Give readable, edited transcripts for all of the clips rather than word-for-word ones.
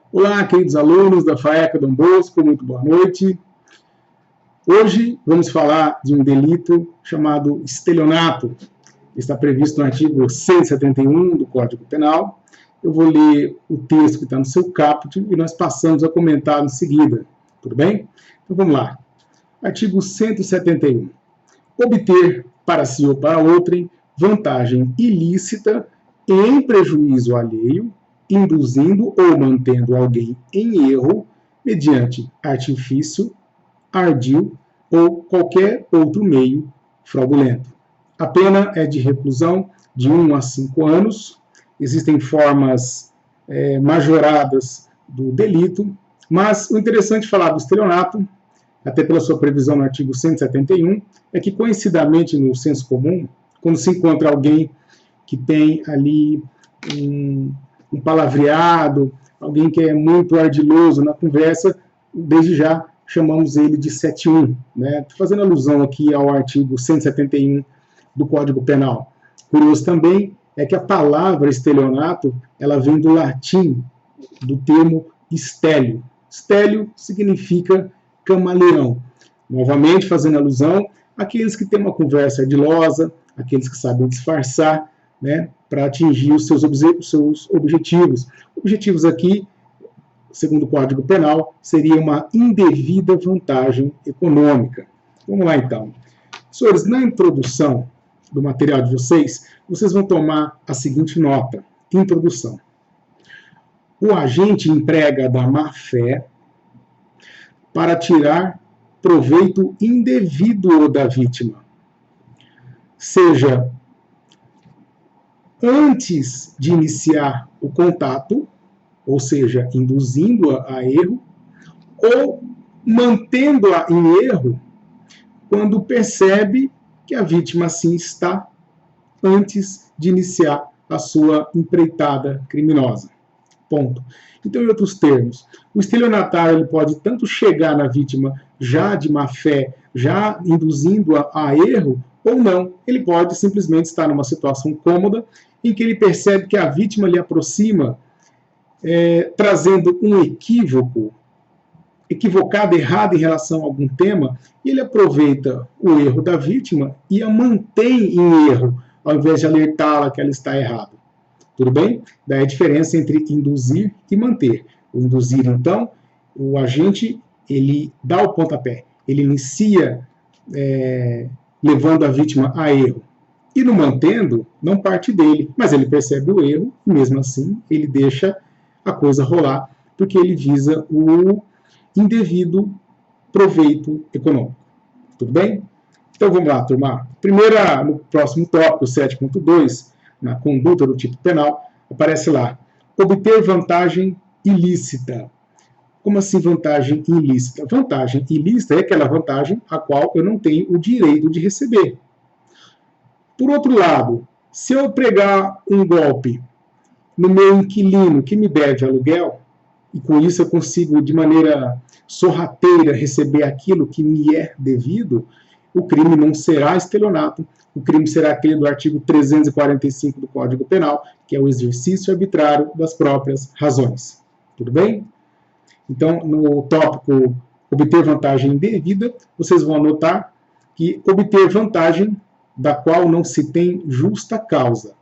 Olá, queridos alunos da FAECA Dom Bosco, muito boa noite. Hoje vamos falar de um delito chamado estelionato. Está previsto no artigo 171 do Código Penal. Eu vou ler o texto que está no seu caput e nós passamos a comentar em seguida. Tudo bem? Então vamos lá. Artigo 171. Obter para si ou para outrem vantagem ilícita em prejuízo alheio, induzindo ou mantendo alguém em erro mediante artifício, ardil ou qualquer outro meio fraudulento. A pena é de reclusão de 1 a 5 anos. Existem formas majoradas do delito, mas o interessante de falar do estelionato, até pela sua previsão no artigo 171, é que, coincidentemente, no senso comum, quando se encontra alguém que tem ali um palavreado, alguém que é muito ardiloso na conversa, desde já chamamos ele de 71, né? Fazendo alusão aqui ao artigo 171 do Código Penal. Curioso também é que a palavra estelionato, ela vem do latim, do termo stélio. Stélio significa camaleão. Novamente, fazendo alusão àqueles que têm uma conversa ardilosa, aqueles que sabem disfarçar, né, para atingir os seus objetivos. Objetivos aqui, segundo o Código Penal, seria uma indevida vantagem econômica. Vamos lá, então. Senhores, na introdução do material de vocês, vocês vão tomar a seguinte nota. Introdução. O agente emprega da má-fé para tirar proveito indevido da vítima, seja antes de iniciar o contato, ou seja, induzindo-a a erro, ou mantendo-a em erro quando percebe que a vítima assim está antes de iniciar a sua empreitada criminosa. Ponto. Então, em outros termos, o estelionatário ele pode tanto chegar na vítima já de má fé, já induzindo-a a erro, ou não. Ele pode simplesmente estar numa situação cômoda em que ele percebe que a vítima lhe aproxima trazendo um equivocado, errado em relação a algum tema, e ele aproveita o erro da vítima e a mantém em erro, ao invés de alertá-la que ela está errada. Tudo bem? Daí a diferença entre induzir e manter. O induzir, então, o agente ele dá o pontapé, ele inicia levando a vítima a erro. E no mantendo, não parte dele, mas ele percebe o erro, e mesmo assim ele deixa a coisa rolar, porque ele visa o indevido proveito econômico. Tudo bem? Então vamos lá, turma. Primeiro, no próximo tópico, 7.2, na conduta do tipo penal, aparece lá, obter vantagem ilícita. Como assim vantagem ilícita? Vantagem ilícita é aquela vantagem a qual eu não tenho o direito de receber. Por outro lado, se eu pregar um golpe no meu inquilino que me deve aluguel, e com isso eu consigo de maneira sorrateira receber aquilo que me é devido, o crime não será estelionato, o crime será aquele do artigo 345 do Código Penal, que é o exercício arbitrário das próprias razões. Tudo bem? Então, no tópico obter vantagem indevida, vocês vão anotar que obter vantagem da qual não se tem justa causa.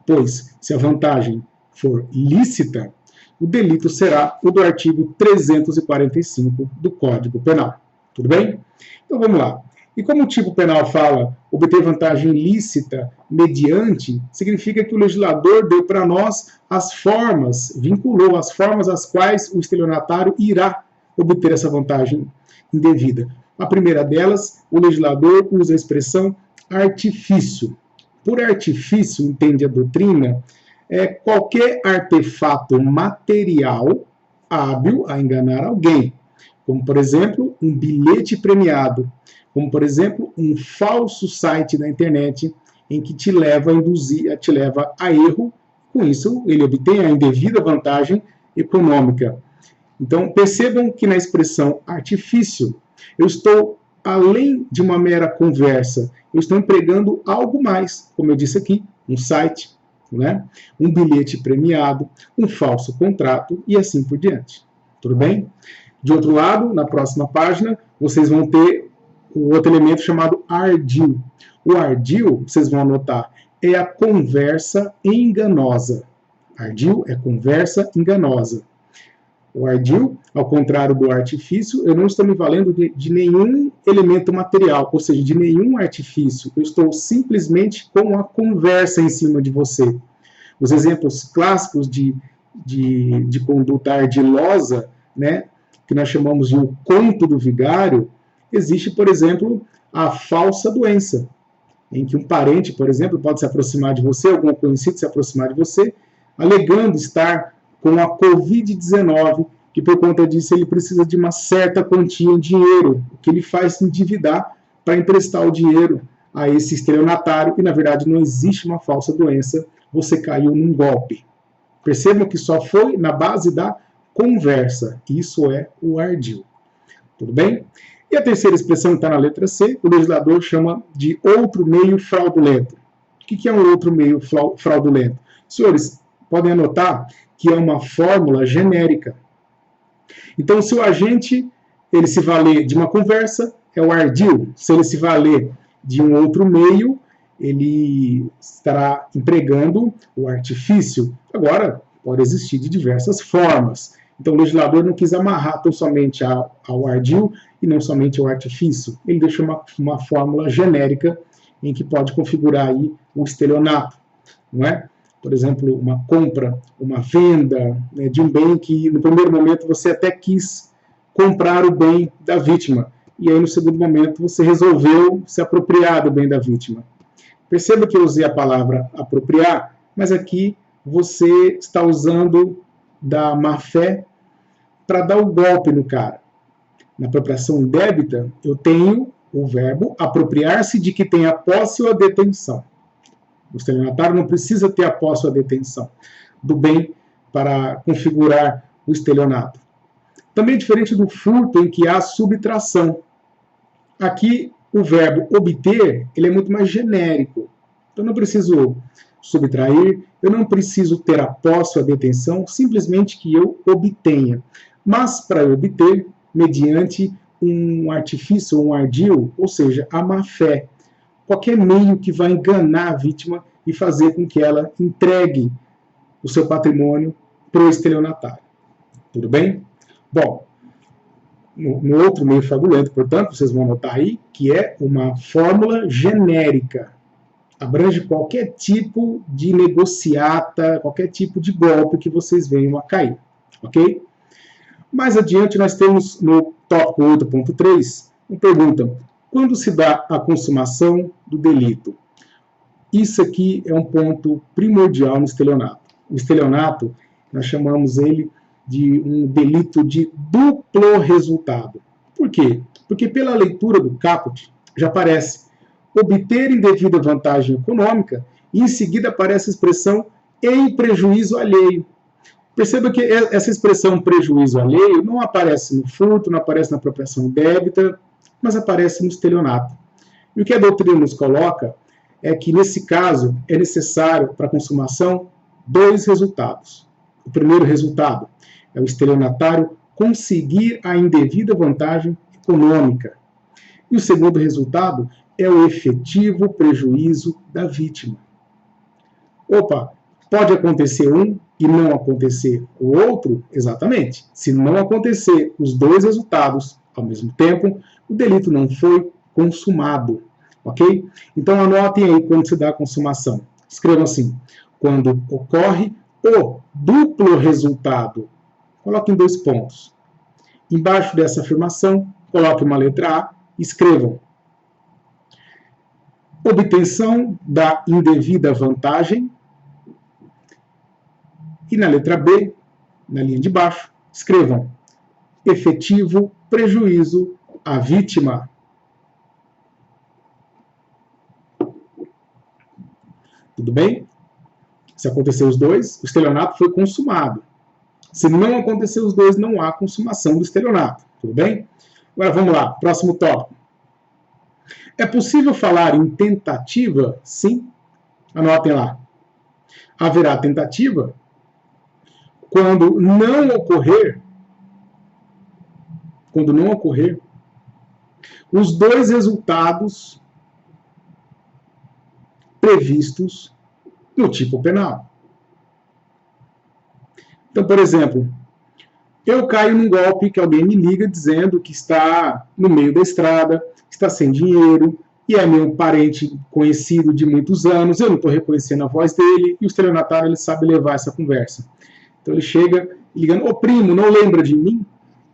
Pois, se a vantagem for lícita, o delito será o do artigo 345 do Código Penal. Tudo bem? Então vamos lá. E como o tipo penal fala obter vantagem lícita mediante, significa que o legislador deu para nós as formas, vinculou as formas às quais o estelionatário irá obter essa vantagem indevida. A primeira delas, o legislador usa a expressão artifício. Por artifício, entende a doutrina, é qualquer artefato material hábil a enganar alguém, como, por exemplo, um bilhete premiado, como, por exemplo, um falso site na internet em que te leva a induzir, te leva a erro. Com isso, ele obtém a indevida vantagem econômica. Então, percebam que na expressão artifício, eu estou, além de uma mera conversa, eu estou empregando algo mais, como eu disse aqui, um site, né? Um bilhete premiado, um falso contrato e assim por diante. Tudo bem? De outro lado, na próxima página, vocês vão ter o outro elemento chamado ardil. O ardil, vocês vão anotar, é a conversa enganosa. Ardil é conversa enganosa. O ardil, ao contrário do artifício, eu não estou me valendo de nenhum elemento material, ou seja, de nenhum artifício. Eu estou simplesmente com a conversa em cima de você. Os exemplos clássicos de conduta ardilosa, né, que nós chamamos de o conto do vigário, existe, por exemplo, a falsa doença, em que um parente, por exemplo, pode se aproximar de você, algum conhecido se aproximar de você, alegando estar com a Covid-19, que por conta disso ele precisa de uma certa quantia em dinheiro, o que ele faz se endividar para emprestar o dinheiro a esse estelionatário, e na verdade não existe uma falsa doença, você caiu num golpe. Percebam que só foi na base da conversa, isso é o ardil. Tudo bem? E a terceira expressão está na letra C, o legislador chama de outro meio fraudulento. O que é um outro meio fraudulento? Senhores, podem anotar que é uma fórmula genérica. Então, se o agente ele se valer de uma conversa, é o ardil. Se ele se valer de um outro meio, ele estará empregando o artifício. Agora, pode existir de diversas formas. Então, o legislador não quis amarrar tão somente ao ardil e não somente ao artifício. Ele deixou uma fórmula genérica em que pode configurar aí o estelionato, não é? Por exemplo, uma compra, uma venda, né, de um bem que no primeiro momento você até quis comprar o bem da vítima, e aí no segundo momento você resolveu se apropriar do bem da vítima. Perceba que eu usei a palavra apropriar, mas aqui você está usando da má-fé para dar o golpe no cara. Na apropriação indébita, eu tenho o verbo apropriar-se de que tem a posse ou a detenção. O estelionatário não precisa ter a posse ou a detenção do bem para configurar o estelionato. Também é diferente do furto, em que há subtração. Aqui, o verbo obter ele é muito mais genérico. Então, eu não preciso subtrair, eu não preciso ter a posse ou a detenção, simplesmente que eu obtenha. Mas, para eu obter, mediante um artifício, um ardil, ou seja, a má-fé, qualquer meio que vai enganar a vítima e fazer com que ela entregue o seu patrimônio para o estelionatário. Tudo bem? Bom, no outro meio fraudulento, portanto, vocês vão anotar aí que é uma fórmula genérica. Abrange qualquer tipo de negociata, qualquer tipo de golpe que vocês venham a cair. Ok? Mais adiante, nós temos no tópico 8.3, uma pergunta. Quando se dá a consumação do delito? Isso aqui é um ponto primordial no estelionato. O estelionato, nós chamamos ele de um delito de duplo resultado. Por quê? Porque pela leitura do caput já aparece obter indevida vantagem econômica e em seguida aparece a expressão em prejuízo alheio. Perceba que essa expressão prejuízo alheio não aparece no furto, não aparece na apropriação indébita, mas aparece no estelionato. E o que a doutrina nos coloca é que, nesse caso, é necessário, para a consumação, dois resultados. O primeiro resultado é o estelionatário conseguir a indevida vantagem econômica. E o segundo resultado é o efetivo prejuízo da vítima. Opa, pode acontecer um e não acontecer o outro? Exatamente. Se não acontecer os dois resultados ao mesmo tempo, o delito não foi consumado. Ok? Então anotem aí quando se dá a consumação. Escrevam assim: quando ocorre o duplo resultado. Coloquem 2 pontos. Embaixo dessa afirmação, coloquem uma letra A e escrevam: obtenção da indevida vantagem. E na letra B, na linha de baixo, escrevam: efetivo prejuízo à vítima. Tudo bem? Se acontecer os dois, o estelionato foi consumado. Se não acontecer os dois, não há consumação do estelionato. Tudo bem? Agora vamos lá, próximo tópico. É possível falar em tentativa? Sim. Anotem lá. haverá tentativa quando não ocorrer, os dois resultados previstos no tipo penal. Então, por exemplo, eu caio num golpe que alguém me liga dizendo que está no meio da estrada, está sem dinheiro, e é meu parente conhecido de muitos anos, eu não estou reconhecendo a voz dele, e o estelionatário ele sabe levar essa conversa. Então ele chega ligando, ô primo, não lembra de mim?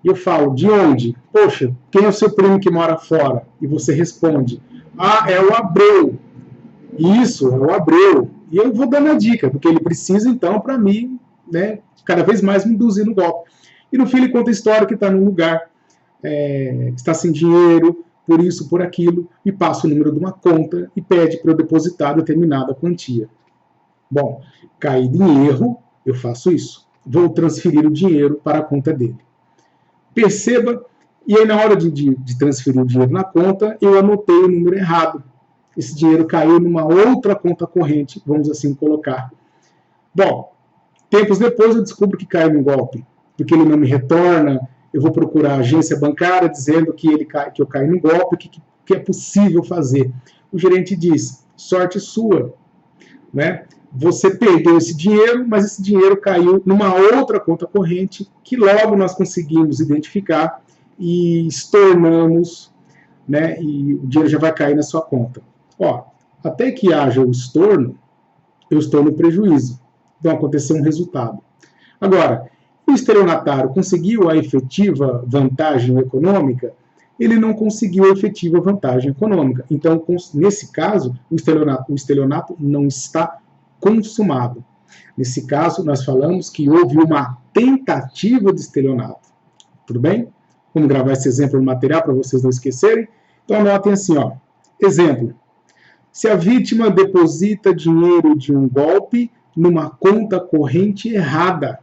E eu falo, de onde? Poxa, quem é o seu primo que mora fora? E você responde, ah, é o Abreu. Isso, é o Abreu. E eu vou dando a dica, porque ele precisa então para mim, né, cada vez mais me induzir no golpe. E no fim ele conta a história que está num lugar, está sem dinheiro, por isso, por aquilo, e passa o número de uma conta e pede para eu depositar determinada quantia. Bom, caído em erro, eu faço isso. Vou transferir o dinheiro para a conta dele. Perceba, e aí na hora de transferir o dinheiro na conta, eu anotei o número errado. Esse dinheiro caiu numa outra conta corrente, vamos assim colocar. Bom, tempos depois eu descubro que caiu num golpe, porque ele não me retorna, eu vou procurar a agência bancária dizendo que eu caí num golpe, que é possível fazer. O gerente diz, sorte sua, né? Você perdeu esse dinheiro, mas esse dinheiro caiu numa outra conta corrente que logo nós conseguimos identificar e estornamos, né? E o dinheiro já vai cair na sua conta. Ó, até que haja o estorno, eu estou no prejuízo. Então aconteceu um resultado. Agora, o estelionatário conseguiu a efetiva vantagem econômica? Ele não conseguiu a efetiva vantagem econômica. Então, nesse caso, o estelionato não está consumado. Nesse caso, nós falamos que houve uma tentativa de estelionato. Tudo bem? Vamos gravar esse exemplo no material para vocês não esquecerem? Então, anotem assim, ó. Exemplo. Se a vítima deposita dinheiro de um golpe numa conta corrente errada,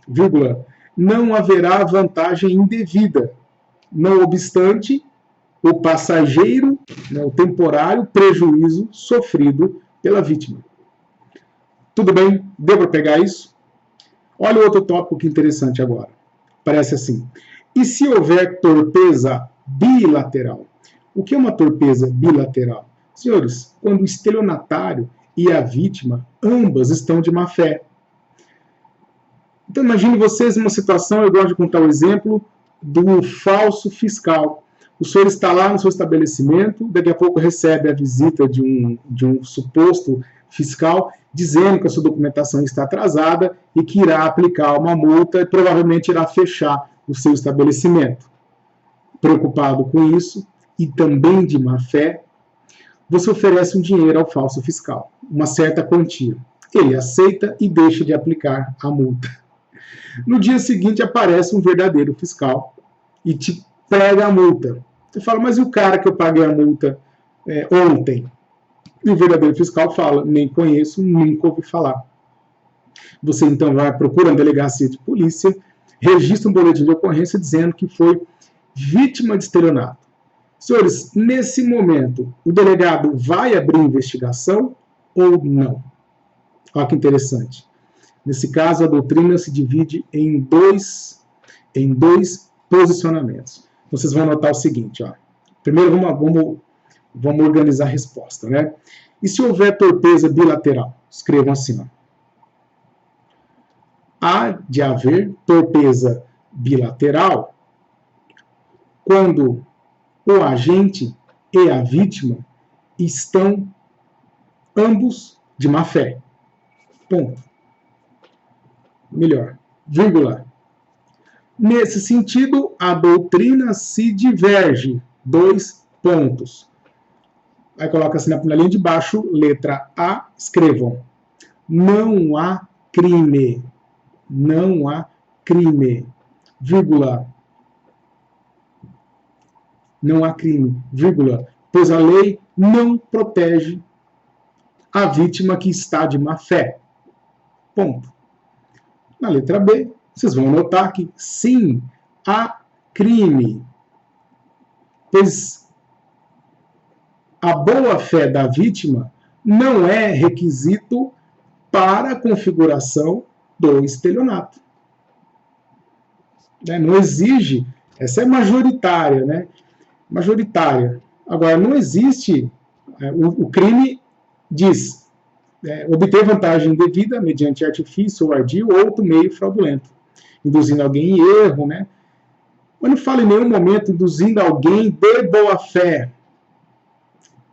vírgula, não haverá vantagem indevida, não obstante o passageiro, né, o temporário prejuízo sofrido pela vítima. Tudo bem? Deu para pegar isso? Olha o outro tópico que interessante agora. Parece assim. E se houver torpeza bilateral? O que é uma torpeza bilateral? Senhores, quando o estelionatário e a vítima, ambas estão de má fé. Então imagine vocês uma situação, eu gosto de contar o exemplo do falso fiscal. O senhor está lá no seu estabelecimento, daqui a pouco recebe a visita de um suposto fiscal, dizendo que a sua documentação está atrasada e que irá aplicar uma multa e provavelmente irá fechar o seu estabelecimento. Preocupado com isso, e também de má fé, você oferece um dinheiro ao falso fiscal, uma certa quantia. Ele aceita e deixa de aplicar a multa. No dia seguinte aparece um verdadeiro fiscal e te prega a multa. Você fala, mas e o cara que eu paguei a multa ontem? E o verdadeiro fiscal fala, nem conheço, nunca ouvi falar. Você então vai procurar uma delegacia de polícia, registra um boletim de ocorrência dizendo que foi vítima de estelionato. Senhores, nesse momento, o delegado vai abrir investigação ou não? Olha que interessante. Nesse caso, a doutrina se divide em dois posicionamentos. Vocês vão notar o seguinte, ó. Primeiro vamos organizar a resposta, né? E se houver torpeza bilateral? Escrevam assim, ó. Há de haver torpeza bilateral quando o agente e a vítima estão ambos de má fé. Ponto. Melhor. Vírgula. Nesse sentido, a doutrina se diverge. 2 pontos. Aí coloca assim na linha de baixo, letra A, escrevam. Não há crime. Não há crime. Vírgula. Não há crime. Vírgula. Pois a lei não protege a vítima que está de má fé. Ponto. Na letra B, vocês vão notar que sim, há crime. Pois a boa-fé da vítima não é requisito para a configuração do estelionato. Não exige, essa é majoritária, né? Majoritária. Agora, não existe, o crime diz, obter vantagem indevida mediante artifício ou ardil ou outro meio fraudulento, induzindo alguém em erro, né? Mas não fala em nenhum momento induzindo alguém de boa fé.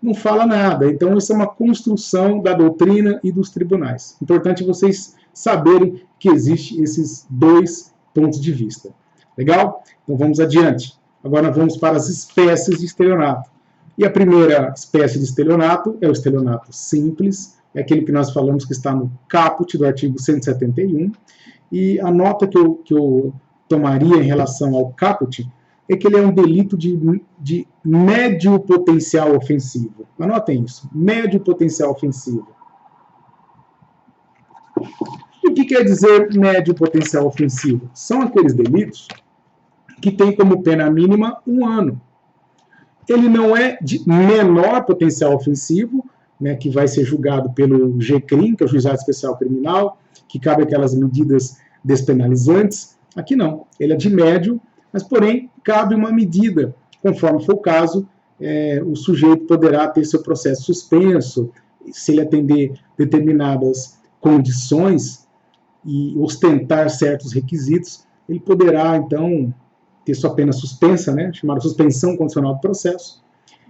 Não fala nada. Então, isso é uma construção da doutrina e dos tribunais. Importante vocês saberem que existem esses dois pontos de vista. Legal? Então, vamos adiante. Agora, nós vamos para as espécies de estelionato. E a primeira espécie de estelionato é o estelionato simples, é aquele que nós falamos que está no caput do artigo 171. E a nota que eu tomaria em relação ao caput é que ele é um delito de médio potencial ofensivo. Anotem isso, médio potencial ofensivo. E o que quer dizer médio potencial ofensivo? São aqueles delitos que têm como pena mínima 1 ano. Ele não é de menor potencial ofensivo, né, que vai ser julgado pelo GCRIM, que é o Juizado Especial Criminal, que cabe aquelas medidas despenalizantes. Aqui não, ele é de médio, mas porém cabe uma medida. Conforme for o caso, o sujeito poderá ter seu processo suspenso, se ele atender determinadas condições e ostentar certos requisitos, ele poderá então ter sua pena suspensa, né, chamada suspensão condicional do processo,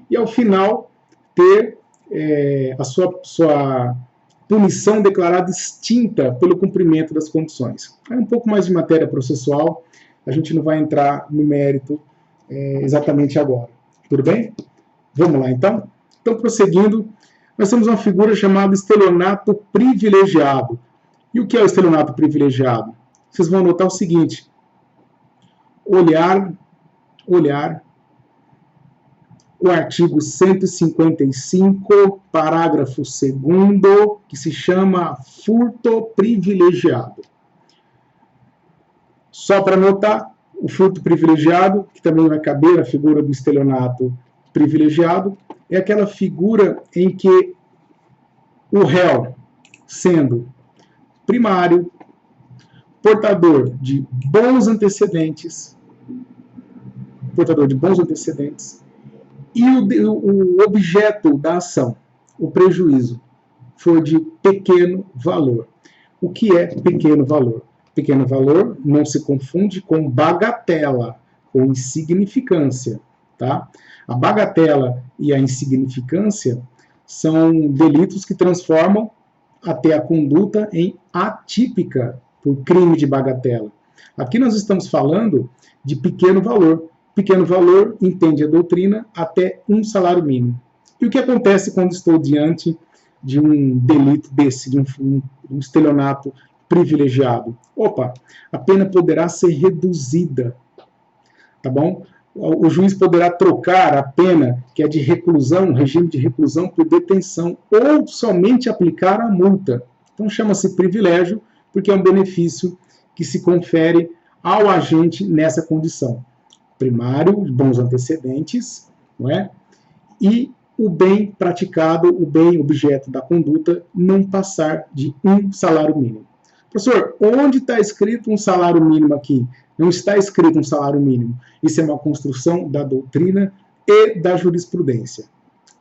e ao final ter a sua punição declarada extinta pelo cumprimento das condições. É um pouco mais de matéria processual, a gente não vai entrar no mérito exatamente agora. Tudo bem? Vamos lá, então? Então, prosseguindo, nós temos uma figura chamada estelionato privilegiado. E o que é o estelionato privilegiado? Vocês vão notar o seguinte: olhar o artigo 155, parágrafo 2º, que se chama furto privilegiado. Só para notar, o furto privilegiado, que também vai caber na figura do estelionato privilegiado, é aquela figura em que o réu, sendo primário, portador de bons antecedentes, e o objeto da ação, o prejuízo, for de pequeno valor. O que é pequeno valor? Pequeno valor não se confunde com bagatela, ou insignificância. Tá? A bagatela e a insignificância são delitos que transformam até a conduta em atípica por crime de bagatela. Aqui nós estamos falando de pequeno valor. Pequeno valor, entende a doutrina, até 1 salário mínimo. E o que acontece quando estou diante de um delito desse, de um estelionato privilegiado? Opa, a pena poderá ser reduzida, tá bom? O juiz poderá trocar a pena, que é de reclusão, regime de reclusão, por detenção, ou somente aplicar a multa. Então chama-se privilégio, porque é um benefício que se confere ao agente nessa condição. Primário, bons antecedentes, não é? E o bem praticado, o bem objeto da conduta, não passar de 1 salário mínimo. Professor, onde está escrito um salário mínimo aqui? Não está escrito um salário mínimo. Isso é uma construção da doutrina e da jurisprudência.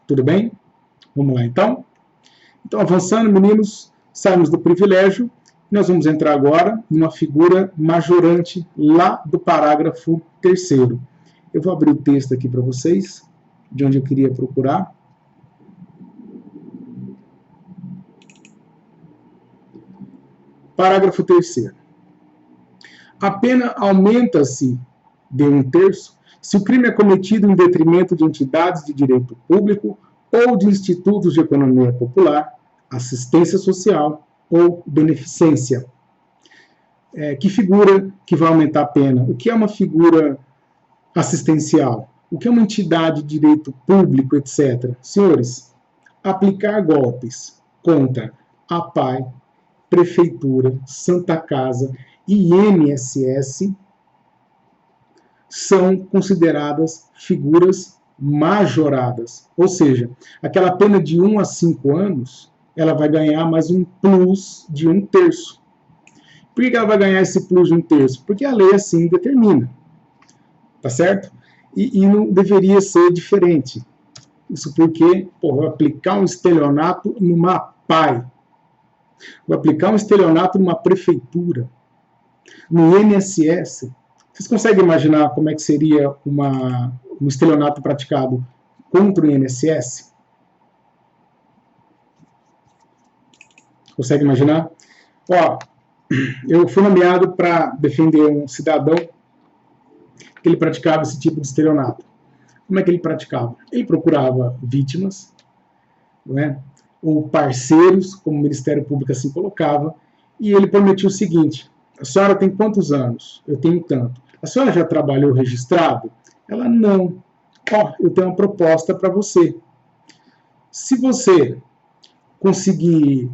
Tudo bem? Vamos lá, então? Então, avançando, meninos, saímos do privilégio. Nós vamos entrar agora numa figura majorante lá do parágrafo 3º. Eu vou abrir o texto aqui para vocês, de onde eu queria procurar. Parágrafo 3º. A pena aumenta-se de 1/3 se o crime é cometido em detrimento de entidades de direito público ou de institutos de economia popular, assistência social ou beneficência. Que figura que vai aumentar a pena? O que é uma figura assistencial? O que é uma entidade de direito público, etc.? Senhores, aplicar golpes contra a APAE, Prefeitura, Santa Casa e INSS são consideradas figuras majoradas. Ou seja, aquela pena de 1 a 5 anos ela vai ganhar mais um plus de 1/3. Por que ela vai ganhar esse plus de 1/3? Porque a lei assim determina, tá certo? E não deveria ser diferente. Isso porque, vou aplicar um estelionato numa PAI, vou aplicar um estelionato numa prefeitura, no INSS. Vocês conseguem imaginar como é que seria um estelionato praticado contra o INSS? Consegue imaginar? Ó, eu fui nomeado para defender um cidadão que ele praticava esse tipo de estelionato. Como é que ele praticava? Ele procurava vítimas, não é? Ou parceiros, como o Ministério Público assim colocava, e ele prometia o seguinte: a senhora tem quantos anos? Eu tenho tanto. A senhora já trabalhou registrado? Ela, não. Ó, eu tenho uma proposta para você. Se você conseguir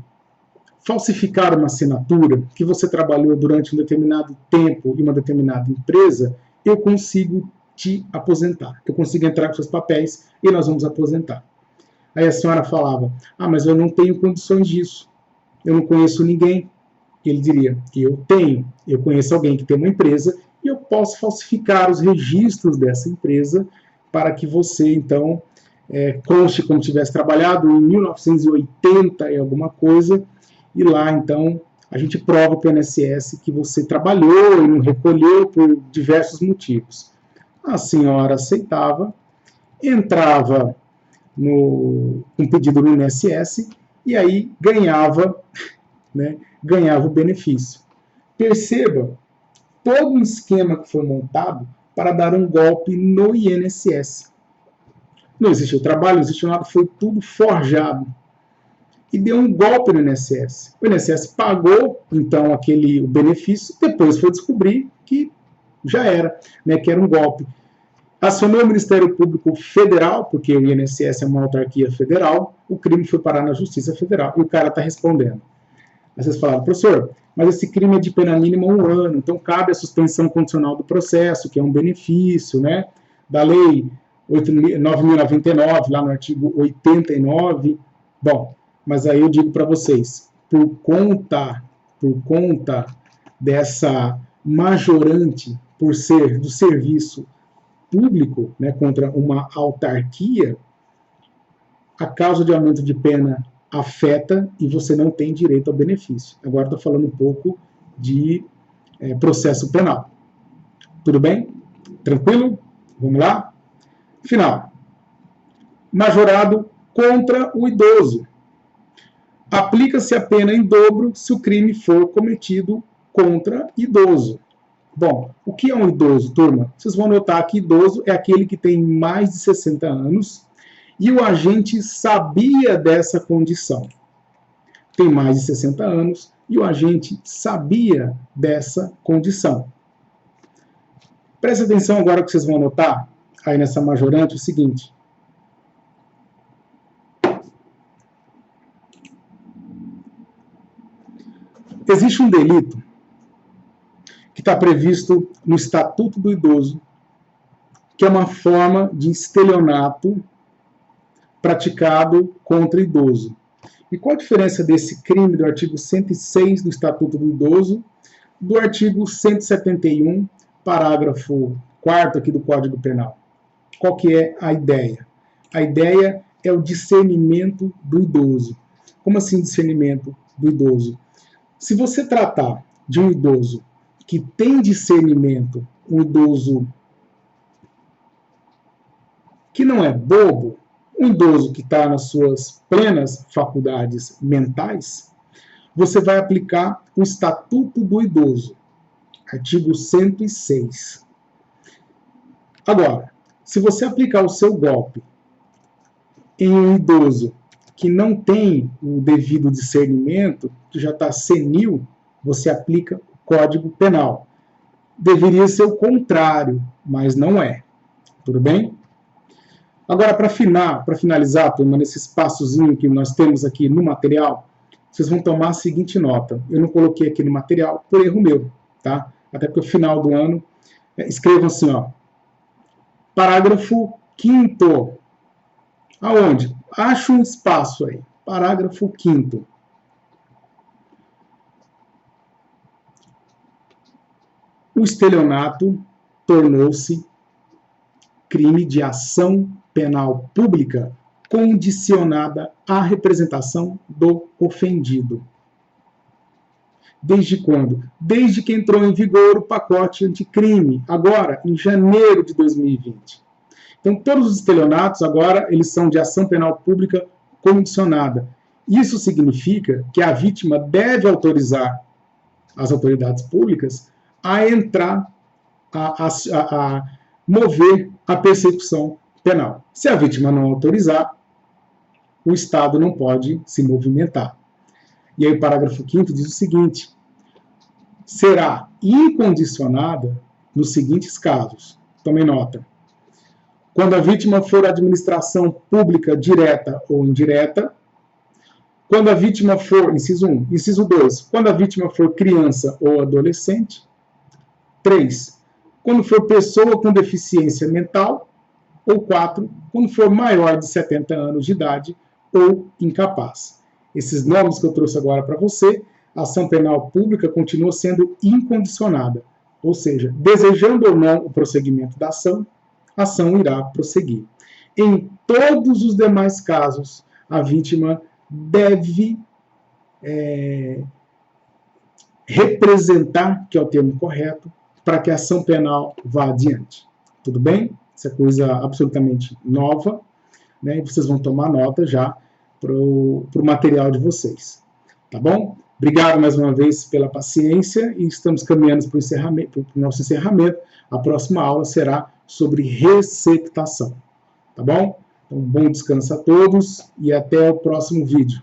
falsificar uma assinatura que você trabalhou durante um determinado tempo em uma determinada empresa, eu consigo te aposentar. Eu consigo entrar com seus papéis e nós vamos aposentar. Aí a senhora falava, mas eu não tenho condições disso. Eu não conheço ninguém. Ele diria, eu tenho. Eu conheço alguém que tem uma empresa e eu posso falsificar os registros dessa empresa para que você, então, conste como tivesse trabalhado em 1980 e alguma coisa, e lá, então, a gente prova para o INSS que você trabalhou e não recolheu por diversos motivos. A senhora aceitava, entrava com pedido no INSS e aí ganhava, né, ganhava o benefício. Perceba todo um esquema que foi montado para dar um golpe no INSS. Não existiu trabalho, não existiu nada, foi tudo forjado. E deu um golpe no INSS. O INSS pagou, então, o benefício, depois foi descobrir que já era, né, que era um golpe. Acionou o Ministério Público Federal, porque o INSS é uma autarquia federal, o crime foi parar na Justiça Federal, e o cara está respondendo. Aí vocês falaram, professor, mas esse crime é de pena mínima 1 ano, então cabe a suspensão condicional do processo, que é um benefício, né, da lei 9.099, lá no artigo 89. Bom, mas aí eu digo para vocês, por conta dessa majorante, por ser do serviço público, né, contra uma autarquia, a causa de aumento de pena afeta e você não tem direito ao benefício. Agora estou falando um pouco de processo penal. Tudo bem? Tranquilo? Vamos lá? Final. Majorado contra o idoso. Aplica-se a pena em dobro se o crime for cometido contra idoso. Bom, o que é um idoso, turma? Vocês vão notar que idoso é aquele que tem mais de 60 anos e o agente sabia dessa condição. Tem mais de 60 anos e o agente sabia dessa condição. Preste atenção agora que vocês vão notar aí nessa majorante o seguinte. Existe um delito que está previsto no Estatuto do Idoso, que é uma forma de estelionato praticado contra idoso. E qual a diferença desse crime do artigo 106 do Estatuto do Idoso do artigo 171, parágrafo 4º aqui do Código Penal? Qual que é a ideia? A ideia é o discernimento do idoso. Como assim discernimento do idoso? Se você tratar de um idoso que tem discernimento, um idoso que não é bobo, um idoso que está nas suas plenas faculdades mentais, você vai aplicar o Estatuto do Idoso, artigo 106. Agora, se você aplicar o seu golpe em um idoso que não tem o devido discernimento, que já está senil, você aplica o Código Penal. Deveria ser o contrário, mas não é. Tudo bem? Agora, para finalizar, turma, nesse espaçozinho que nós temos aqui no material, vocês vão tomar a seguinte nota. Eu não coloquei aqui no material por erro meu, tá? Até porque o final do ano, escrevam assim, ó. Parágrafo 5º. Aonde? Acha um espaço aí. Parágrafo 5º. O estelionato tornou-se crime de ação penal pública condicionada à representação do ofendido. Desde quando? Desde que entrou em vigor o pacote anticrime, agora, em janeiro de 2020. Então, todos os estelionatos agora, eles são de ação penal pública condicionada. Isso significa que a vítima deve autorizar as autoridades públicas a entrar, a mover a persecução penal. Se a vítima não autorizar, o Estado não pode se movimentar. E aí o parágrafo 5º diz o seguinte: será incondicionada nos seguintes casos. Tome nota. Quando a vítima for administração pública direta ou indireta, quando a vítima for, inciso 1, inciso 2, quando a vítima for criança ou adolescente, 3, quando for pessoa com deficiência mental, ou 4, quando for maior de 70 anos de idade ou incapaz. Esses nomes que eu trouxe agora para você, a ação penal pública continua sendo incondicionada, ou seja, desejando ou não o prosseguimento da ação, a ação irá prosseguir. Em todos os demais casos, a vítima deve representar, que é o termo correto, para que a ação penal vá adiante. Tudo bem? Isso é coisa absolutamente nova, né? E vocês vão tomar nota já para o material de vocês. Tá bom? Obrigado mais uma vez pela paciência e estamos caminhando para o nosso encerramento. A próxima aula será sobre receptação. Tá bom? Então, bom descanso a todos e até o próximo vídeo.